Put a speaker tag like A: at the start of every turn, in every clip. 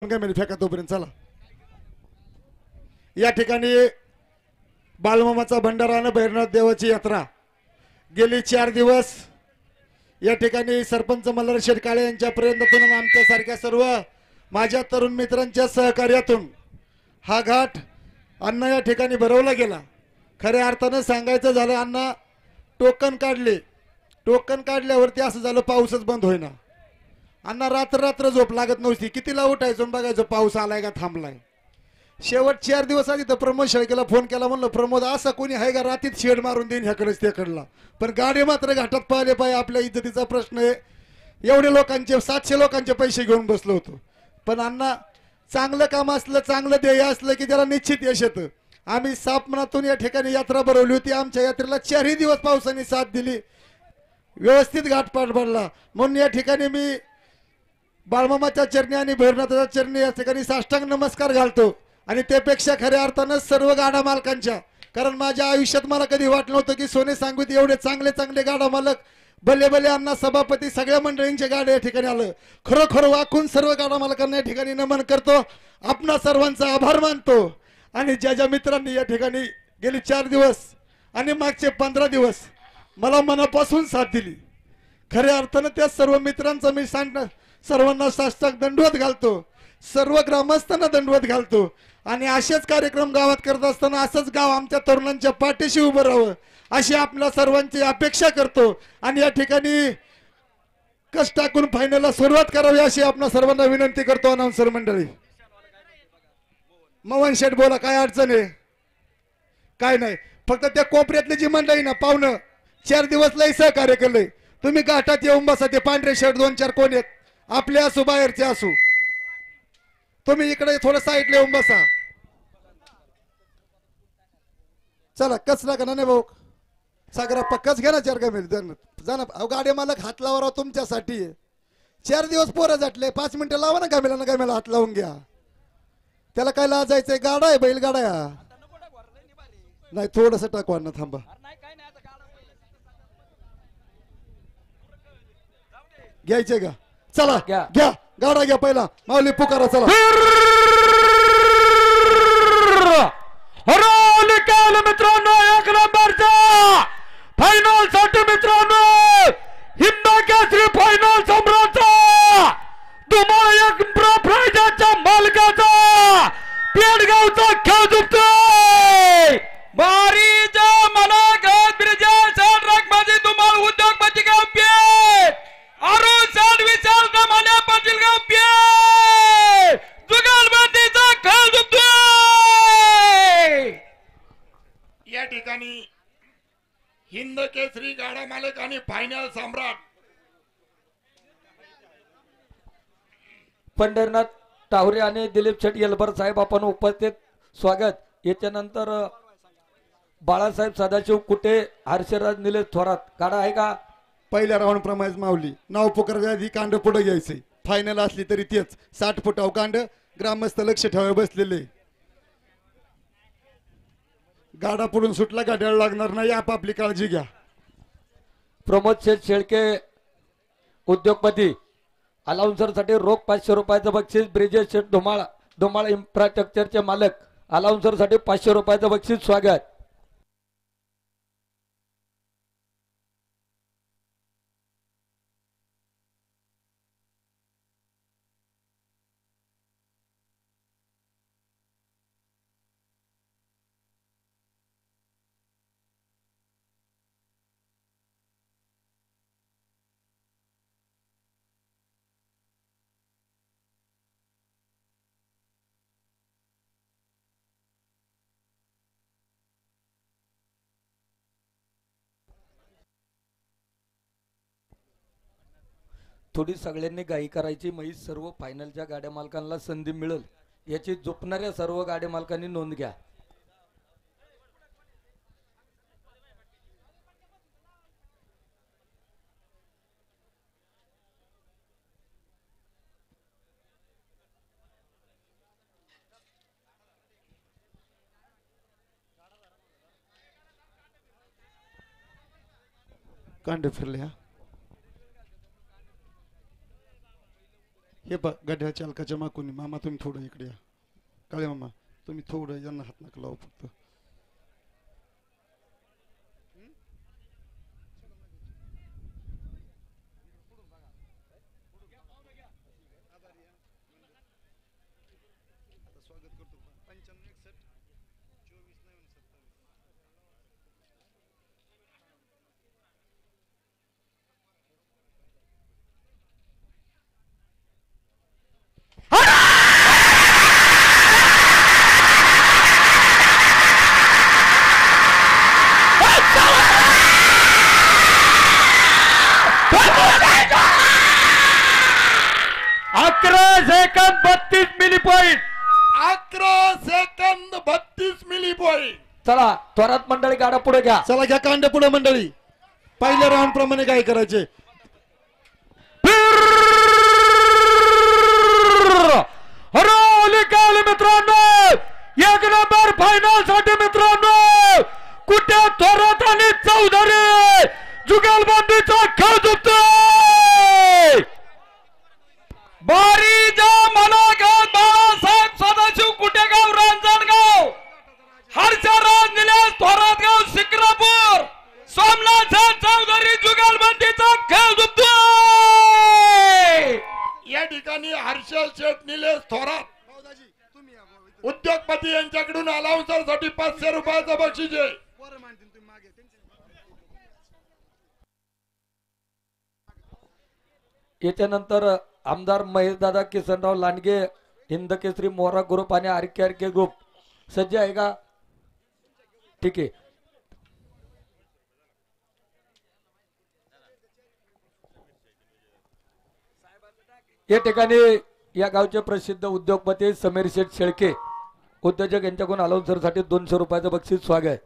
A: काय फेका तोपर्यंत चला. या ठिकाणी बालमामाचा भंडारा भैरनाथ देवाची यात्रा गेली 4 दिवस या ठिकाणी सरपंच मल्हार शेठ काळे यांच्या प्रयत्नातून आमच्यासारख्या सर्व माझ्या तरुण मित्रांच्या सहकार्यातून हा घाट अण्णा या ठिकाणी भरवला गेला. खऱ्या अर्थानं सांगायचं झालं, अण्णा टोकन काढले, टोकन काढल्यावरती असं झालं पाऊसच बंद होईना. अण्णा रात्र रात्र झोप लागत नव्हती, कितीला उठायचो बघायचो पाऊस आलाय का थांबलाय. शेवट 4 दिवस आधी तर प्रमोद शेळकेला फोन केला, म्हणलं प्रमोद असं कोणी आहे का रात्रीत शेड मारून देईन ह्याकडेच त्याकडला. पण गाडी मात्र घाटात पाहिले पाहिजे, आपल्या इज्जतीचा प्रश्न आहे. एवढे लोकांचे 700 लोकांचे पैसे घेऊन बसलो होतो. पण अण्णा चांगलं काम असलं, चांगलं ध्येय असलं की त्याला निश्चित यश येतं. आम्ही सापमनातून या ठिकाणी यात्रा भरवली होती. आमच्या यात्रेला 4ही दिवस पावसाने साथ दिली, व्यवस्थित घाट पार पडला. म्हणून या ठिकाणी मी बाळमामाच्या चरणी आणि भैरनाथाच्या चरणी या ठिकाणी साष्टांग नमस्कार घालतो. आणि त्यापेक्षा खऱ्या अर्थानं सर्व गाडा मालकांच्या, कारण माझ्या आयुष्यात मला कधी वाटलं नव्हतं की सोने सांगवीत एवढे चांगले चांगले गाडा मालक, भले भले अण्णा सभापती, सगळ्या मंडळींच्या गाड्या या ठिकाणी आलं. खरोखर वाकून सर्व गाडा मालकांना या ठिकाणी नमन करतो, आपणा सर्वांचा आभार मानतो. आणि ज्या ज्या मित्रांनी या ठिकाणी गेली 4 दिवस आणि मागचे 15 दिवस मला मनापासून साथ दिली, खऱ्या अर्थानं त्या सर्व मित्रांचा मी सर्वांना साष्टांग दंडवत घालतो, सर्व ग्रामस्थांना दंडवत घालतो. आणि असेच कार्यक्रम गावात करत असताना असंच गाव आमच्या तरुणांच्या पाठीशी उभं राहावं अशी आपल्या सर्वांची अपेक्षा करतो. आणि या ठिकाणी कष्ट टाकून फायनलला सुरुवात करावी अशी आपल्या सर्वांना विनंती करतो. अनाउन्सर मंडळी, मोहन शेठ बोला, काय अडचण आहे? काय नाही, फक्त त्या कोपऱ्यातली जी मंडळी ना पाहुणं 4 दिवस लई सहकार्य केलंय. तुम्ही घाटात येऊन बसा, ते पांढरे शर्ट 2-4 कोण आहेत, आपले असू बाहेरचे असू, तुम्ही इकडे थोडं साईडला येऊन बसा. चला कच नका ना भाऊ, सागरा पक्काच घ्या ना 4 गामी जाणं. गाडी मालक हात लावा तुमच्यासाठी. 4 दिवस पोरं जाटले, 5 मिनिटं लावा ना गामीला हात लावून घ्या. त्याला काय लाजायचंय? गाडा आहे, बैलगाडा आहे. नाही थोडस टाकवा ना, थांबा. घ्यायचे का? चला घ्या गाडा घ्या, पहिला माऊली पुकारा. चला
B: मित्रांनो, 1 नंबरचा फायनल साठी मित्रांनो, हिंद केसरी फायनल सम्राटचा धुमाळ 1 प्राइजच्या मालकाचा पेडगावचा खेळ जिंकतोय. बारीच्या मनागत ब्रिजेश माझी धुमाळ उद्योगपती गाव पेठ अरुण साठ विचार दमाने पाटील गाव पेठ जुगलबंदीचा खेळ जिंकतोय.
C: या ठिकाणी हिंद केसरी गाडा मालक आणि फायनल सम्राट
B: पंढरनाथ टावरे आणि दिलीप शेट येलबर साहेब आपण उपस्थित स्वागत. याच्यानंतर बाळासाहेब सदाशिव कुटे, हर्षराज निलेश थोरात. गाडा आहे का?
A: पहिल्या राऊंड प्रमाणे माऊली नाव पुकारच्या आधी कांड पुढे घ्यायचंय. फायनल असली तरी तेच 60 फुटाव कांड, ग्रामस्थ लक्ष ठेवाय बसलेले. गाडा पुढून सुटला गाड्याला लागणार नाही, आपापली काळजी घ्या.
B: प्रमोद शेठ शेळके उद्योगपती अलाउन्सर साठी रोख 500 रुपयाचं बक्षीस. ब्रिजेश शेठ धुमाळ इन्फ्रास्ट्रक्चरचे मालक, अलाउन्सर साठी 500 रुपयाचं बक्षीस. स्वागत. थोडी सगळ्यांनी घाई करायची, मग सर्व फायनलच्या गाड्या मालकांना संधी मिळेल याची झोपणाऱ्या सर्व गाड्या मालकांनी नोंद घ्या.
A: कांड फिरले. हे बघ गड्या चालकाच्या मागून मामा तुम्ही थोडं इकडे या. काळे मामा तुम्ही थोडं यांना हात नका लावू फक्त.
B: Second 32 milli point.
C: 11 second 32 milli point.
B: चला त्वरात मंडळी गाडा पुढे घ्या.
A: चला घ्या कांड पुढे मंडळी. पहिल्या राऊंड प्रमाणे काय करायचे.
B: मित्रांनो 1 नंबर फायनल साठी मित्रांनो कुठे थोरात आणि चौधरी जुगलबंदीचा खेळ झुकतोय. बारीजा मलागाव बाळासाहेब सदाशिव कुटेगाव रांजणगाव हर्षराज निलेश थोरातगाव शिक्रापूर सोमनाथ चौधरी जुगलबंदीचा खेळ झुकतोय.
C: या ठिकाणी हर्षल शेठ निलेश थोरात उद्योगपती यांच्याकडून अलाउन्सर साठी 500 रुपयाचं बक्षीस आहे.
B: याच्यानंतर आमदार महेशदादा किसनराव लांडगे हिंदकेसरी मोहरा ग्रुप आणि आरके आरके ग्रुप सज्ज आहे का. ठीक आहे. या ठिकाणी या गावचे प्रसिद्ध उद्योगपती समीर शेठ शेळके उद्योजक यांच्याकडून अलाउन्सर साठी 200 रुपयाचं बक्षीस स्वागत.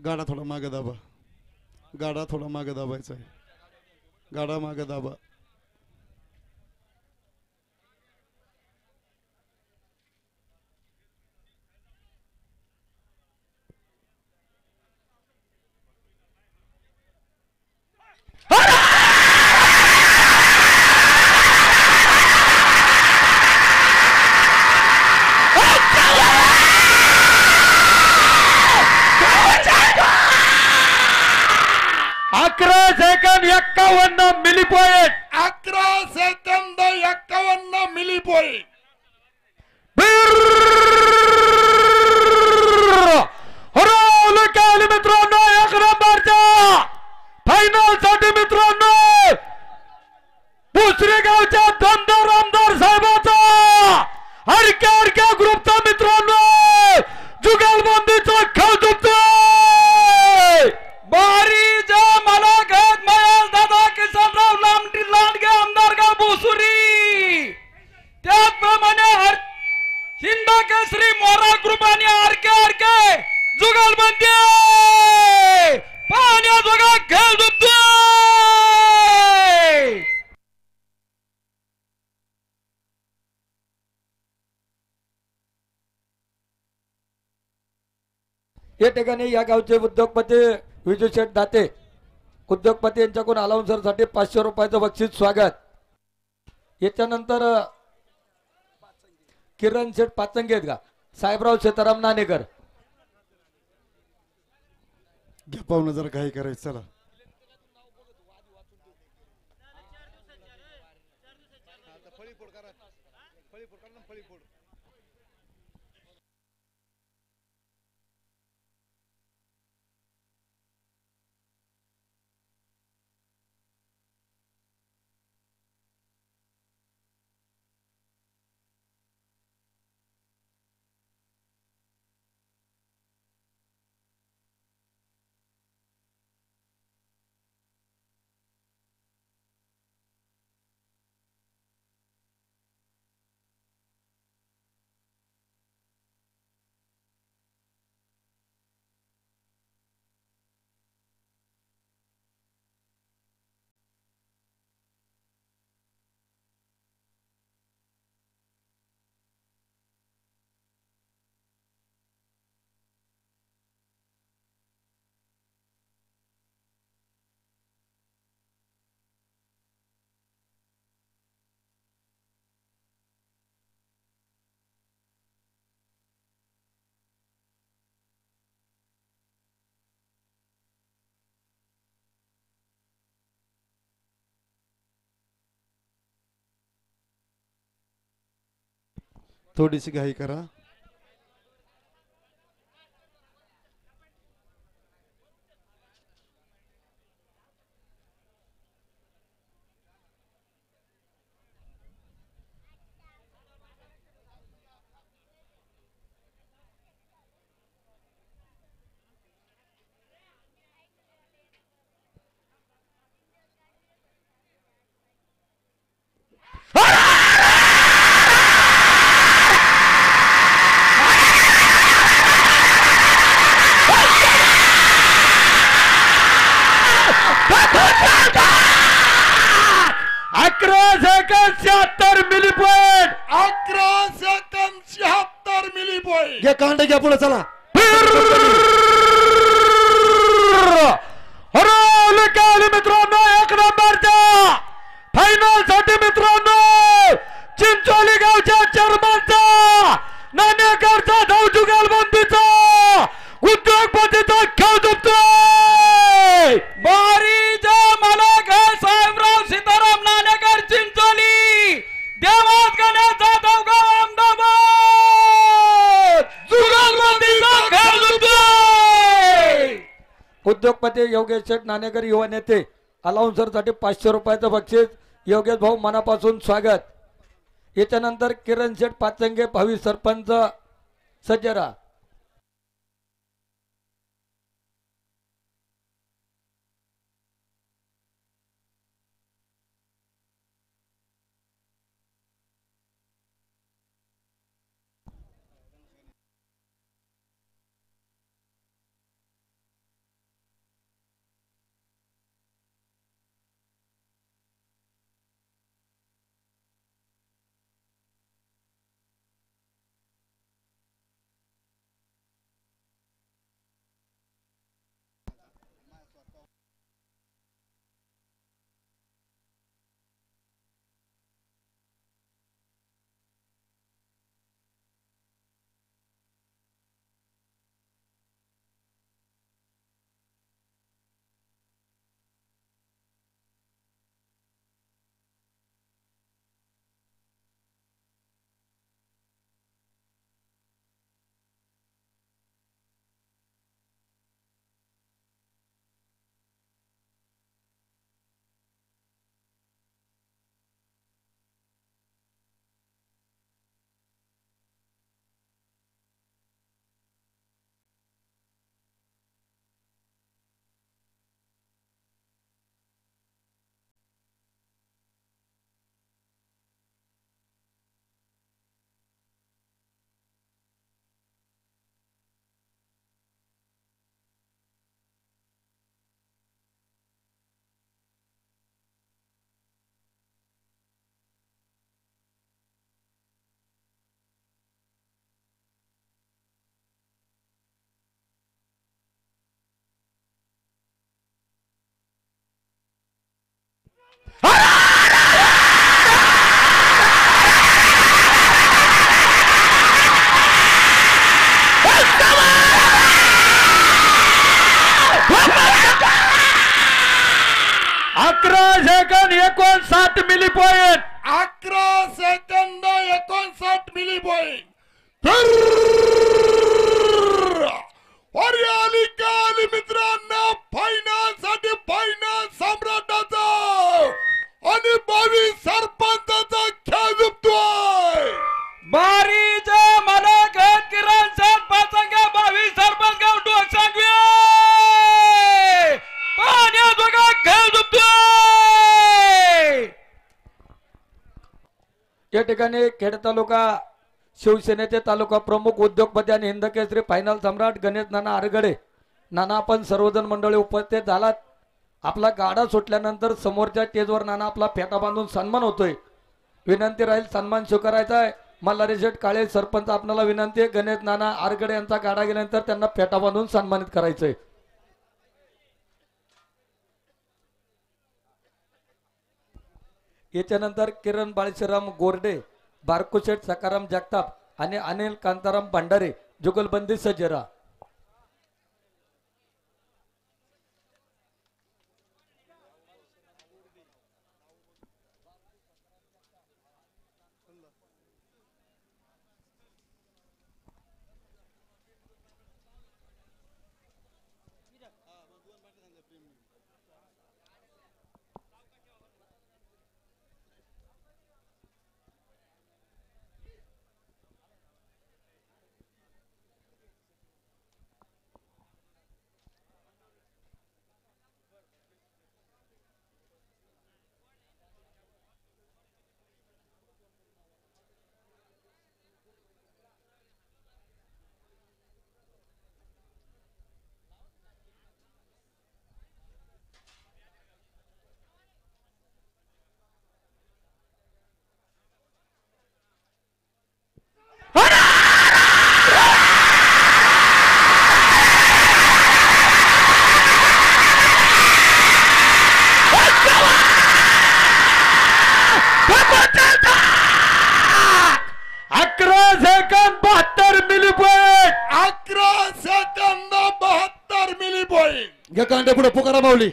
A: गाडा थोडा मागे दाबा. गाडा थोडा मागे दाबायचा आहे. गाडा मागे दाबा.
B: Second 51 milli point.
C: 11 second 51 milli point.
B: मित्रांनो 1 नंबरच्या फायनल साठी मित्रांनो दुसरे गावच्या दमदार आमदार साहेबाचा हरक्या हरक्या ग्रुपचा मित्रांनो जुगलबंदीचा खेळ झुकतोय. बारीजा मलागाव महेशदादा किसनराव लांडगे आमदार गाव बोसुरी त्याचप्रमाणे हिंदकेसरी मोहरा ग्रुप आणि आरके आरके जुगलबंदी पाण्याजोगा खेळ झुकतोय. या ठिकाणी या गावचे उद्योगपती विजू शेठ दाते उद्योगपती यांच्याकडून अलाउन्सरसाठी 500 रुपयाचं बक्षीस स्वागत. याच्यानंतर किरण शेठ पाचंगे आहेत का साहेबराव सीताराम नाणेकर.
A: घ्या पाहुणं जरा काही करायचं चला. थोडीशी घाई करा. घ्या कांडे घ्या पुढे चला.
B: मित्रांनो एक नंबरच्या फायनल साठी मित्रांनो चिंचोली गावच्या चर्मांचा नाणेकरचा धावजुगाल बंदीचा उद्योगपतीचा खेळ दुखतोय. बारीचा मालक आहे साहेबराव सीताराम नाणेकर चिंचोली. देवास गण्याचा धावगा अहमदाबाद जुगालबंदीचा खेळ दुखतोय. उद्योगपती योगेश शेठ नाणेकर युवा नेते अलाउन्सर साठी 500 रुपयाचं बक्षीस. योगेश भाऊ मनापासून स्वागत. याच्यानंतर किरण शेठ पाचंगे भावी सरपंच सज्जरा. 11 second 59 milli point
C: 11 second 59 milli point आली मित्रांनो फायनल साठी फायनल सम्राटाचा आणि 22 सरपंचाचा खेळ झुकतोय.
B: बारीचा मला किरण सरपंच 22 सरपंच गाव सांगवे पाण्या बघा खेळ झुकतोय. या ठिकाणी खेड तालुका शिवसेनेचे तालुका प्रमुख उद्योगपती आणि हिंद केसरी फायनल सम्राट गणेश नाना आरगडे नाना आपण सर्वजण मंडळी उपस्थित झालात. आपला गाडा सुटल्यानंतर समोरच्या स्टेजवर नाना आपला फेटा बांधून सन्मान होतोय. विनंती राहील सन्मान स्वीकारायचा आहे. मल्हारी शेठ काळे सरपंच आपल्याला विनंती आहे. गणेश नाना आरगडे यांचा गाडा गेल्यानंतर त्यांना फेटा बांधून सन्मानित करायचंय. याच्यानंतर किरण बाळशीराम गोरडे बारकुशेठ सकाराम जगताप आणि अनिल कांताराम भंडारे जुगलबंदी सजेरा.
A: घ्या कांडे पुढे पुकारा माऊली.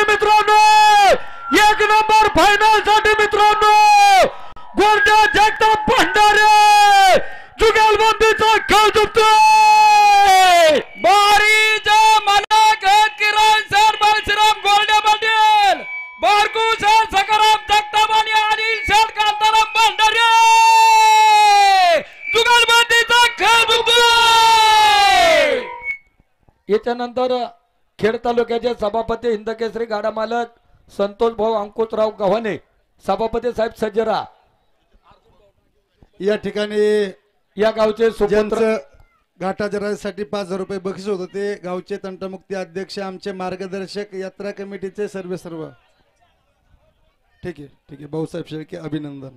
B: मित्रांनो 1 नंबर फायनल साठी मित्रांनो गोरड्या जगताप भंडारे जुगलबंदीचा खेळ जिंकतोय. बारीचा मला किरण सर बाळशीराम गोरड्या पाटील बारकू सर सकाराम जगताप आणि अनिल सर कांताराम भंडारे जुगलबंदीचा खेळ जिंकतोय. याच्यानंतर खेड तालुक्याचे सभापती हिंदकेसरी गाडा मालक संतोष भाऊ अंकुशराव गव्हाणे सभापती साहेब सज्जरा.
A: या ठिकाणी
B: या गावचे सुपुत्र
A: ज्यांचं घाटाच्या राजासाठी 5,000 रुपये बक्षीस होतं ते गावचे तंटमुक्ती अध्यक्ष आमचे मार्गदर्शक यात्रा कमिटीचे सर्व ठीक आहे भाऊसाहेब शेळके अभिनंदन.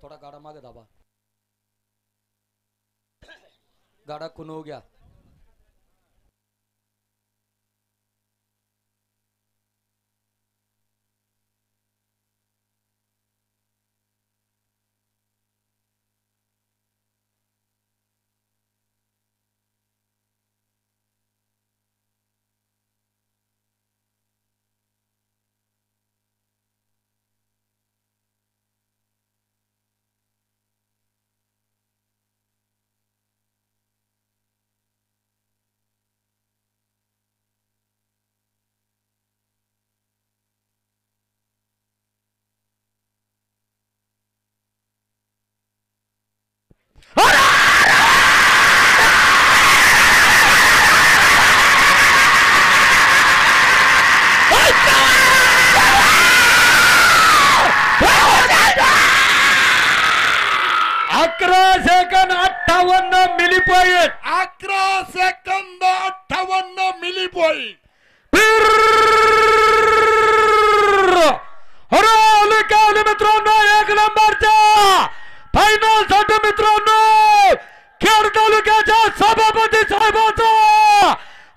B: थोड़ा गाड़ा मागे दाबा गाड़ा कुनो गया पॉइंट
C: 11 सेकंद 58 मिली पॉइंट.
B: मित्रांनो एक नंबरच्या फायनल साठी मित्रांनो खेड तालुक्याच्या सभापती साहेबाचा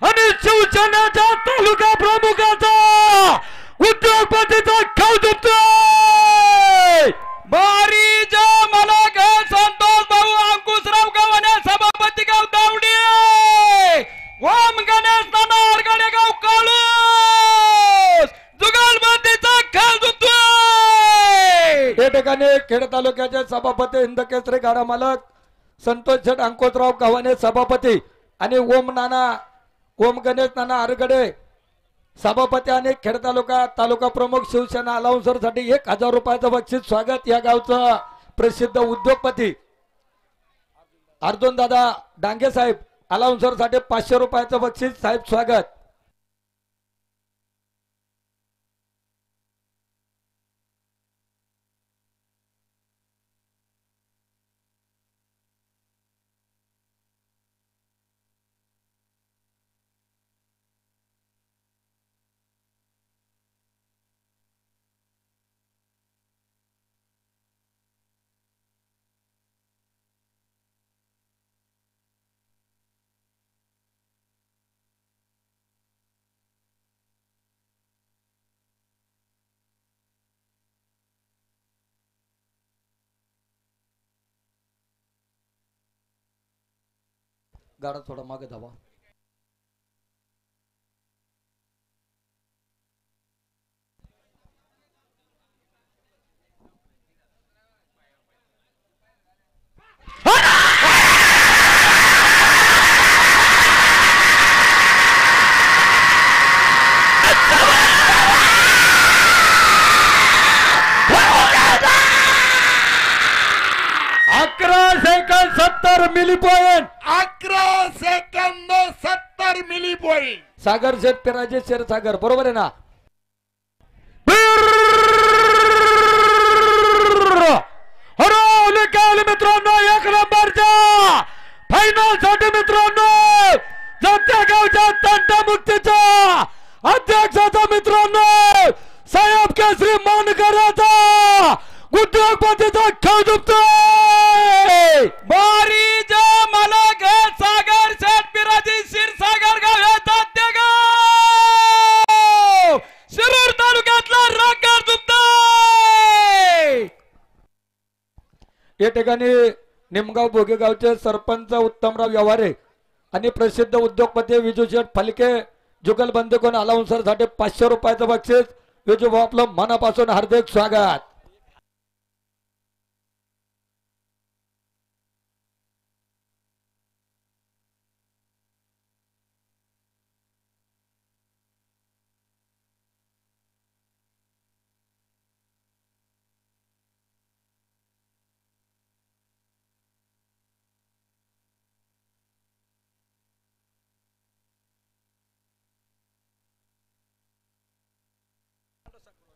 B: आणि शिवसेनेच्या तालुका प्रमुखाचा उद्योगपतीचा खाऊ देतोय. बारीच्या मला काय संतोष भाऊ अंकुशराव गावाने सभापती गाव दावडी ओम गणेश नाना आरगडे गाव काळूस जुगलबंदीचा खेळ देतोय. या ठिकाणी खेड तालुक्याचे सभापती हिंदकेसरी गाडा मालक संतोष शेठ अंकुशराव गावाने सभापती आणि ओम गणेश नाना आरगडे सभापती आणि खेड तालुका प्रमुख शिवसेना अलाउन्सर साठी 1000 रुपयाचं बक्षीस स्वागत. या गावचं प्रसिद्ध उद्योगपती अर्जुन दादा डांगे साहेब अलाउन्सर साठी 500 रुपयाचं बक्षीस साहेब स्वागत. गाडा थोडा मागे धावा. Second 70 milli point
C: 11 second 70 milli point.
B: Sagar Sheth Piraje Kshirsagar बरोबर आहे ना. मित्रांनो एक नंबरच्या फायनल साठी मित्रांनो जात्या गावच्या तंटामुक्तीच्या अध्यक्षाचा मित्रांनो साहेब केसरी मानकराचा उद्योगपतीचा खेळ दुखतोय. बारीच्या मला घे सागर शेठ पिराजी क्षीरसागर गाव हे तात्या गाव शिरूर तालुक्यातला राखर दुखतोय. या ठिकाणी निमगाव भोगेगावचे सरपंच उत्तमराव व्यवहारे आणि प्रसिद्ध उद्योगपती विजू शेठ फलके जुगलबंदी कोण अलाउन्सर साठी 500 रुपयाचं बक्षीस. विजू भाऊ आपलं मनापासून हार्दिक स्वागत.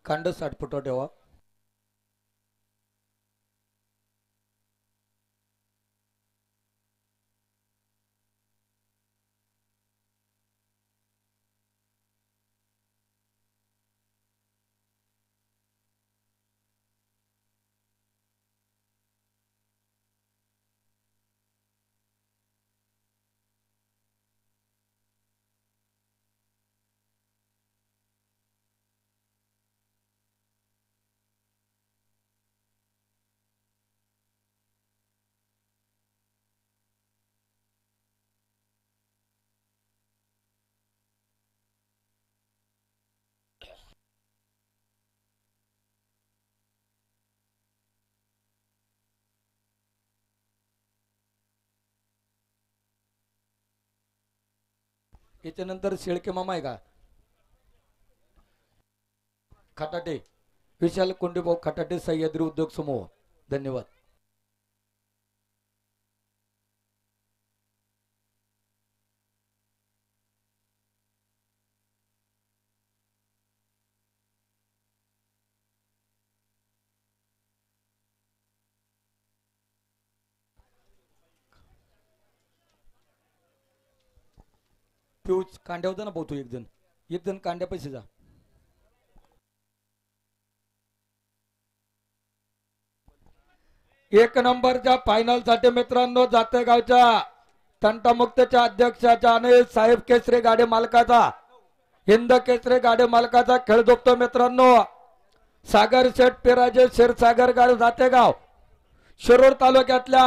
B: खंड 60 फुट ठेवा. याच्यानंतर शेळके मामा आहे का खटाटे विशाल कोंडेभाऊ खटाटे सह्याद्री उद्योग समूह. धन्यवाद. पिऊच कांड्या होता ना भाऊ तू एक जण कांड्या पैसे जा. एक नंबरच्या फायनल साठी मित्रांनो जातेगावच्या तंटामुक्तच्या अध्यक्षाच्या आणि साहेब केसरे गाडी मालकाचा हिंद केसरे गाडी मालकाचा खेळ झोपतो मित्रांनो. सागर शेठ पेराजे क्षीरसागर गाडी जातेगाव शिरूर तालुक्यातल्या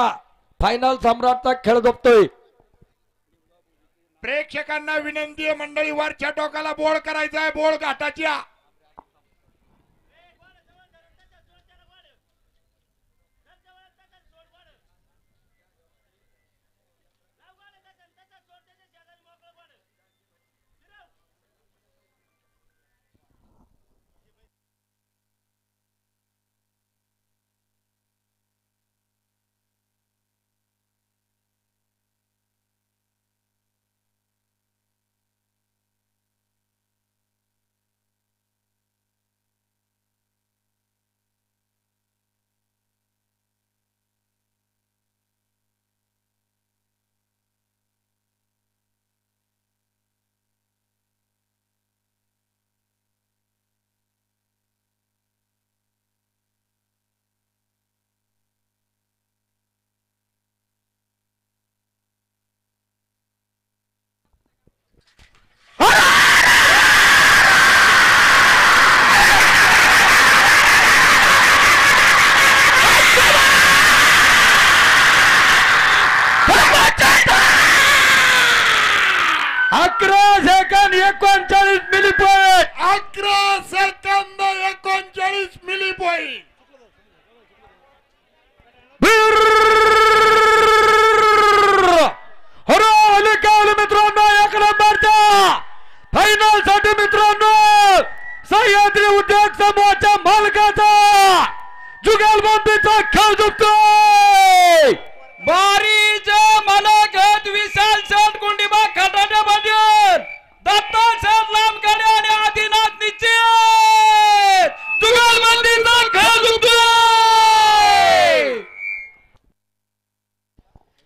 B: फायनल सम्राटचा खेळ झोपतोय.
C: प्रेक्षकांना विनंती आहे मंडळी, वरच्या टोकाला बोळ करायचा आहे, बोळ घाटाच्या.
B: फायनल साठी मित्रांनो सह्याद्री उद्योग समूहाच्या मालकाचा जुगलबंदीचा खेळ झुकतोय. बारीच मला घेत विशाल शेठ गुंडीबा खटाट्यामध्ये दत्ता शेठ लांबकडे आणि आदिनाथ निश्चित जुगलबंदीचा खेळ झुकतोय.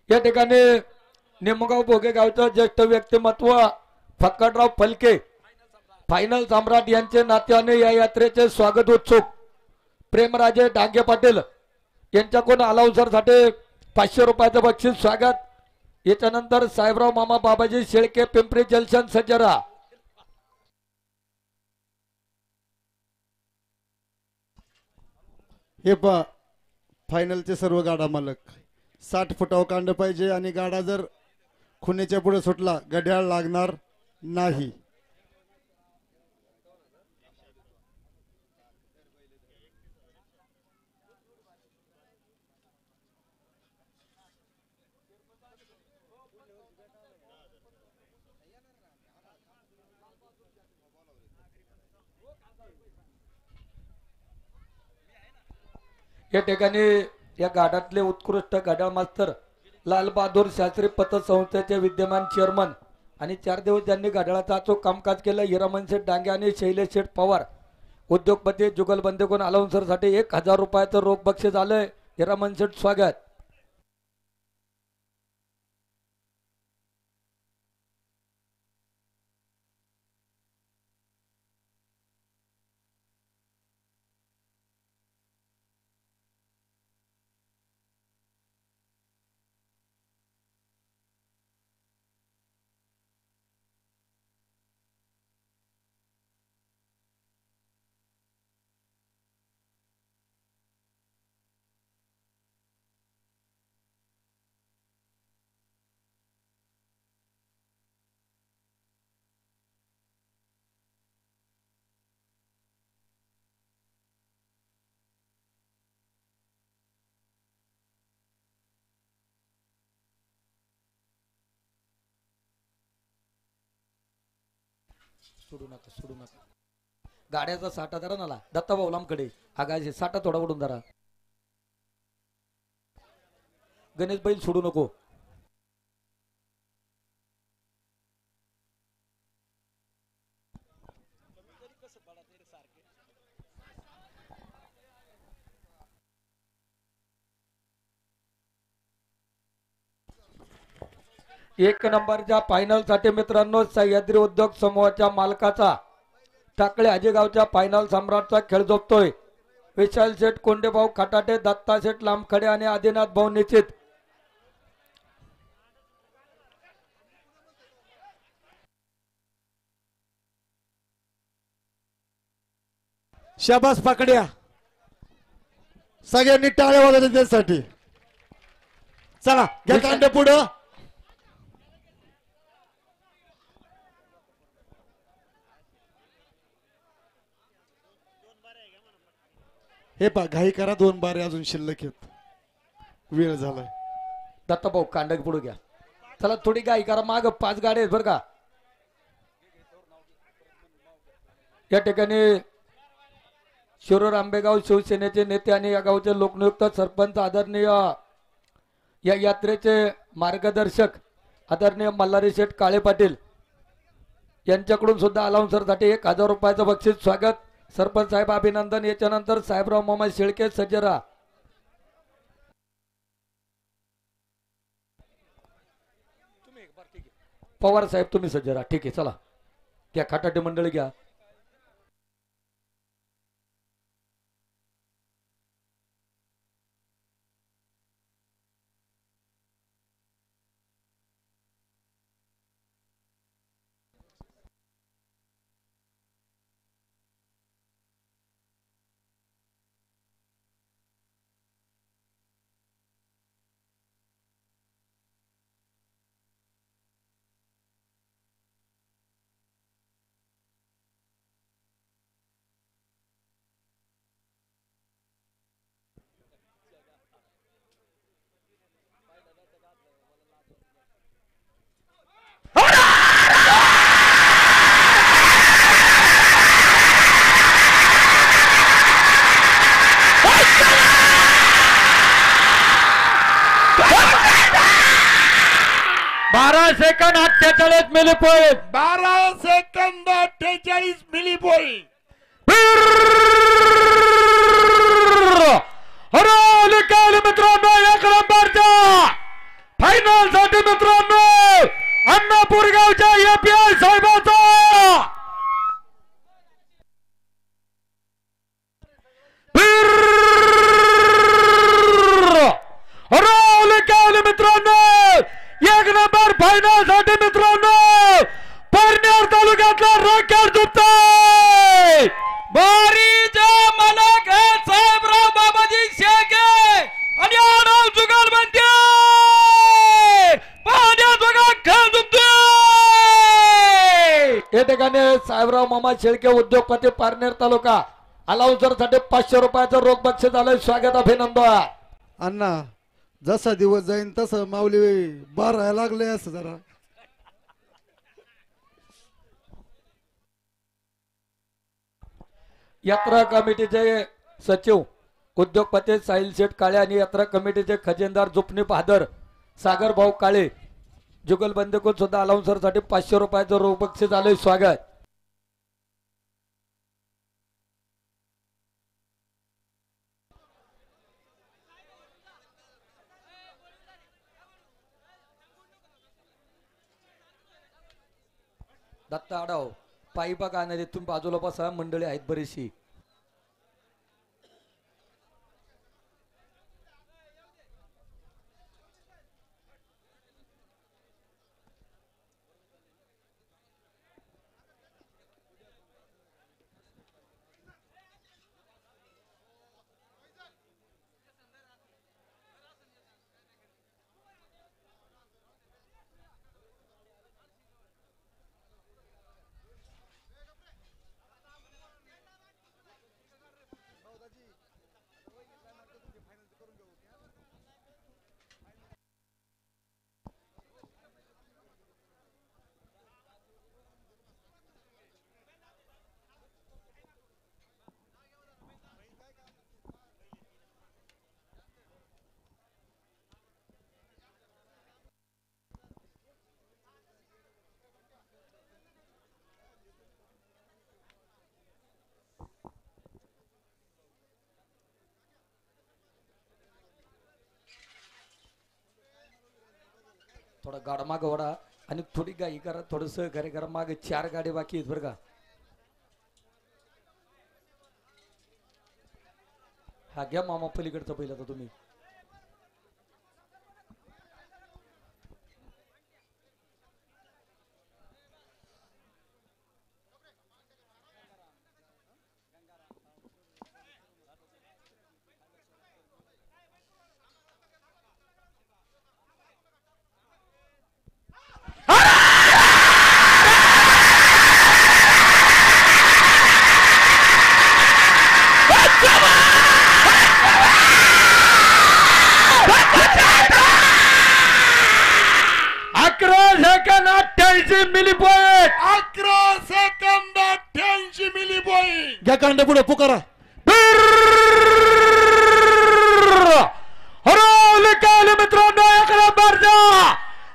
B: या ठिकाणी निमगाव भोगे गावचं ज्येष्ठ व्यक्तिमत्व फक्कडराव फलके फायनल सम्राट यांचे नात्याने या यात्रेचे स्वागत उत्सुक. प्रेमराजे डांगे पाटील यांच्याकडून अलाउन्सर साठी 500 रुपयाचं बक्षीस स्वागत. याच्यानंतर साहेबराव मामा बाबाजी शेळके पिंपरी जलशन सज्जरा.
A: हे पा फायनलचे सर्व गाडा मालक 60 फुटावर कांड पाहिजे आणि गाडा जर खुणेच्या पुढे सुटला घड्याळ लागणार नाही.
B: या ठिकाणी या गाडातले उत्कृष्ट गाडा मास्तर लाल बहादूर शास्त्री पतसंस्थेचे विद्यमान चेअरमन आणि 4 दिवस ज्यांनी घड्याळाचं अचूक कामकाज केलं हिरामन शेठ डांगे आणि शैलेश शेठ पवार. उद्योगपती जुगलबंदीकडून अलाउन्सर साठी 1000 रुपयाचं रोख बक्षीस आलंय. हिरामन शेठ स्वागत. सोडू नका गाड्याचा साठा धरा नाला दत्ता भाऊलामकडे आगाशी साठा थोडा ओढून धरा. गणेश बैल सोडू नको. एक नंबरच्या फायनल साठी मित्रांनो सह्याद्री उद्योग समूहाच्या मालकाचा टाकळे आजेगावच्या फायनल सम्राटचा खेळ झोपतोय. विशाल शेठ कोंडेभाऊ खटाटे, दत्ता शेठ लांबखडे आणि आदिनाथ भाऊ निश्चित.
A: शाबास पाकड्या, सगळ्यांनी टाळ्या वाजवल्या त्यासाठी. चला घ्या कांडे पुढं. हे पा घाई करा, 2 बारे अजून शिल्लक आहेत, वेळ झालाय.
B: दत्ता भाऊ कांडक पुढे घ्या. चला थोडी गाई करा, माग 5 गाड्या आहेत बरं का. या ठिकाणी शिरूर आंबेगाव शिवसेनेचे नेते आणि या गावचे लोकनियुक्त सरपंच आदरणीय या यात्रेचे मार्गदर्शक आदरणीय मल्हारी शेठ काळे पाटील यांच्याकडून सुद्धा अलाउन्सरसाठी 1000 रुपयाचं बक्षीस. स्वागत सरपंच साहेब, अभिनंदन. याच्यानंतर साहेबराव मामा शेळके सज्जरा. पवार साहेब तुम्ही सज्जरा. ठीक आहे, चला घ्या खटाटे मंडळी घ्या. Second 48 milli point.
C: 12 second 48 milli point.
B: निकाल मित्रांनो 1 नंबरच्या फायनल साठी मित्रांनो अन्नापूर गावच्या एपीआय साहेबाचा निकाल मित्रांनो 1 नंबर फायनल साठी मित्रांनो परनेर तालुक्यातला रॉकेट झुपतोय. बारीच्या मालक हे साहेबराव बाबाजी शेळके आणि आरव जुगाल म्हणते पाण्या जुगाल खेळ झुपतोय. या ठिकाणी साहेबराव मामा शेळके उद्योगपती पारनेर तालुका अलाउन्सर साठी 500 रुपयाचं रोख बक्षीस आलंय. स्वागत, अभिनंदन.
A: अण्णा जसा दिवस जाईन तसं माऊली बारायला लागले असं जरा.
B: यात्रा कमिटीचे सचिव उद्योगपती साहिल शेठ काळे आणि यात्रा कमिटीचे खजिनदार जुपणी बहादर सागर भाऊ काळे जुगलबंदीकडून सुद्धा अलाउन्सर साठी 500 रुपयाचं रोख बक्षीस आलंय. स्वागत. दत्ता आडाव पायी बघा नाही तुम्ही बाजूला बसा, मंडळी आहेत बरीचशी. थोडा गाडा माग वडा आणि थोडी गाई करा, थोडस घरी करा. मागे 4 गाडी बाकी आहेत बरं का. हा घ्या मामा पलीकडचा पहिला तर तुम्ही. Milli point
C: 11 second 88 milli point.
A: घ्या कांड पुढे पुकारा.
B: मित्रांनो 1 नंबरचा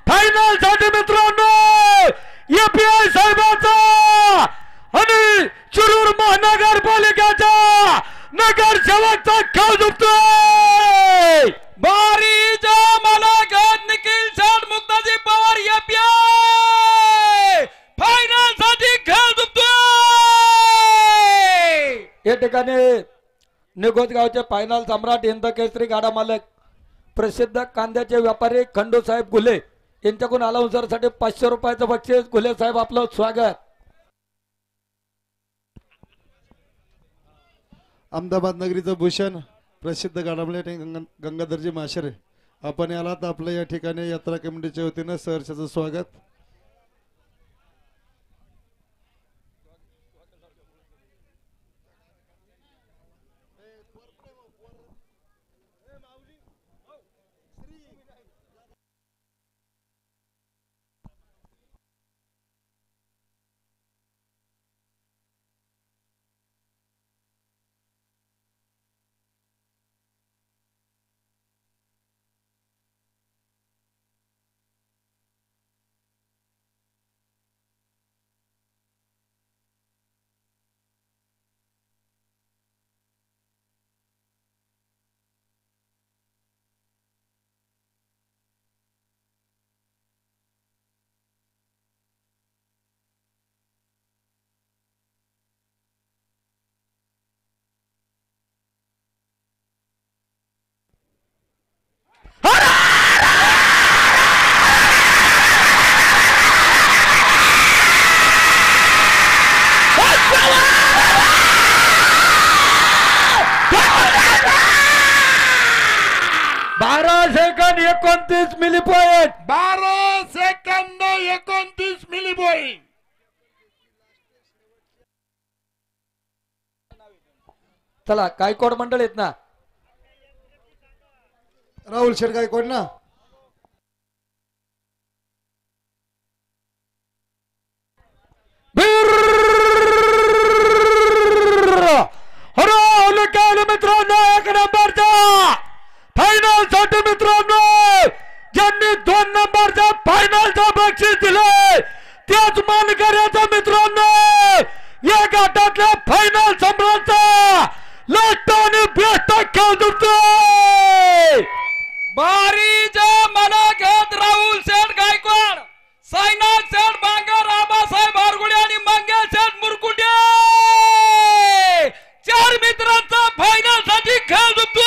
B: फायनल साठी मित्रांनो एपीआय साहेबांचा आणि शिरूर महानगरपालिकेचा नगरसेवकचा खेळ झुकतोय. बारीचा मला घात निखिल शेठ मुक्ताजी पवार एपीआय फायनल साठी खेळ झुकतोय. या ठिकाणी निगोज गावचे फायनल सम्राट हिंद केसरी गाडा मालक प्रसिद्ध कांद्याचे व्यापारी खंडू साहेब गुले यांच्याकडून अलाउन्सरसाठी 500 रुपयाचं बक्षीस. गुले साहेब आपलं स्वागत.
A: अहमदाबाद नगरीचं भूषण प्रसिद्ध गाडामले गंगाधरजी माशरे आपण यालात आपलं या ठिकाणी यात्रा कमिटीच्या वतीनं सहर्षाचं स्वागत.
B: Second 29 milli point.
C: 12 second 29 milli point.
B: चला गायकवाड मंडळ आहेत ना.
A: राहुल शेठ गायकवाड ना.
B: मित्रांनो 1 नंबरचा फायनल साठी मित्रांनो ज्यांनी 2 नंबरचा फायनलचा बक्षीस दिले त्याच मानकऱ्याचा मित्रांनो या गटातल्या फायनल सम्राटचा लास्ट आणि बेस्ट खेळ जिंकतोय. बारीचा मला घेत राहुल शेठ गायकवाड, साईनाथ शेठ बांगर, आबासाहेब हरगुडे आणि मंगेश शेठ मुरकुटे 4 मित्रांचा फायनल साठी खेळ जिंकतोय.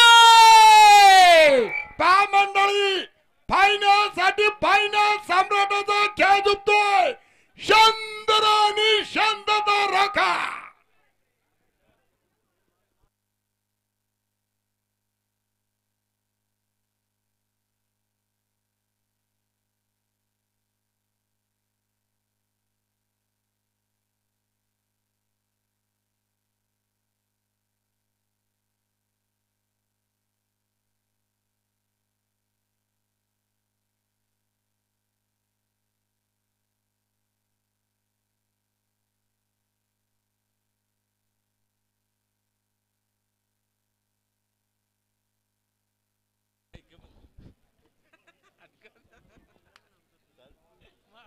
C: पहा मंडळी फायनल साठी फायनल सम्राटाचा खेळ झुकतोय. शांत आणि शांतता राखा.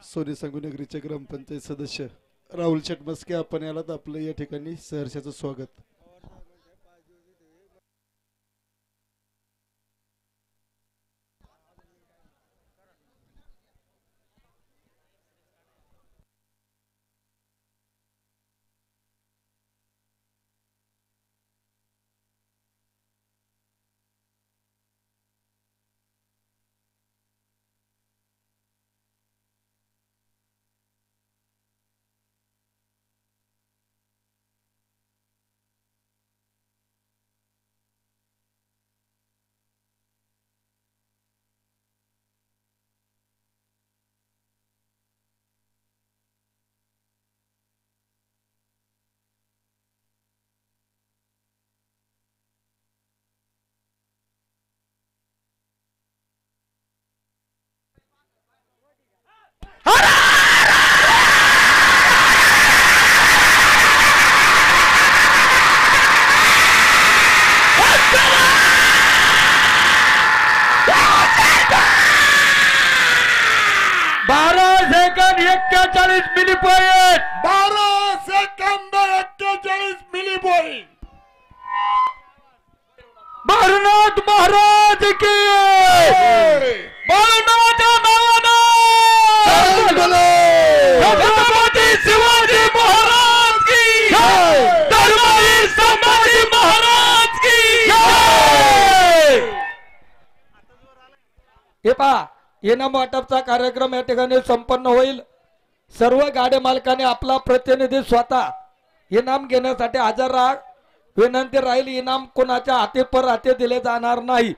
A: सोनी संगुनगरीचे ग्रामपंचायत सदस्य राहुल शेठ मस्के आपण यालात आपलं या ठिकाणी सहर्षाचं स्वागत.
B: गजानन महाराज की बाळूमामाच्या नावानं छत्रपती शिवाजी महाराज की धर्मवीर संभाजी महाराज की हे पहा इनाम वाटपचा कार्यक्रम या ठिकाणी संपन्न होईल. सर्व गाडी मालकांनी आपला प्रतिनिधी स्वतः इनाम घेण्यासाठी हजर राहा. विनंती राहील, इनाम कोणाच्या हाती पर हाती दिले जाणार नाही.